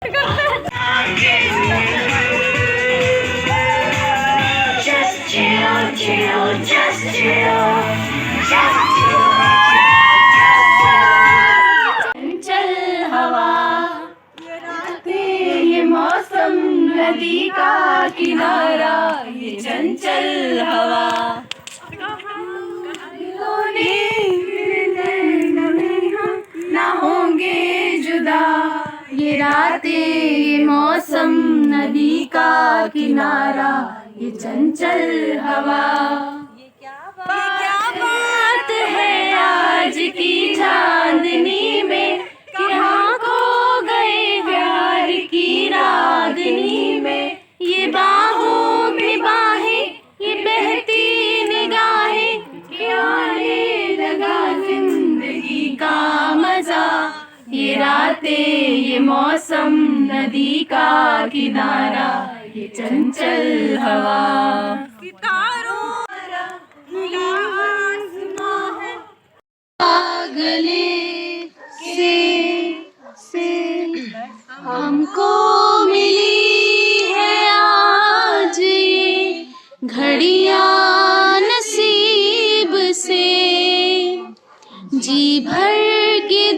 चंचल हवा ये मौसम नदी का किनारा, ये चंचल हवा ना होंगे जुदा, ये रातें ये मौसम नदी का किनारा, ये चंचल हवा। ये क्या बात है आज की चांदनी में, कि हाँ खो गए प्यार की रागनी में। ये बाहों में बाहें, ये बहती निगाहें, कि आने लगा जिंदगी का मजा। ये रातें ये मौसम नदी का किनारा, ये चंचल हवा। सितारों गले से हमको मिली है आज ये घड़ियां नसीब से, जी भर के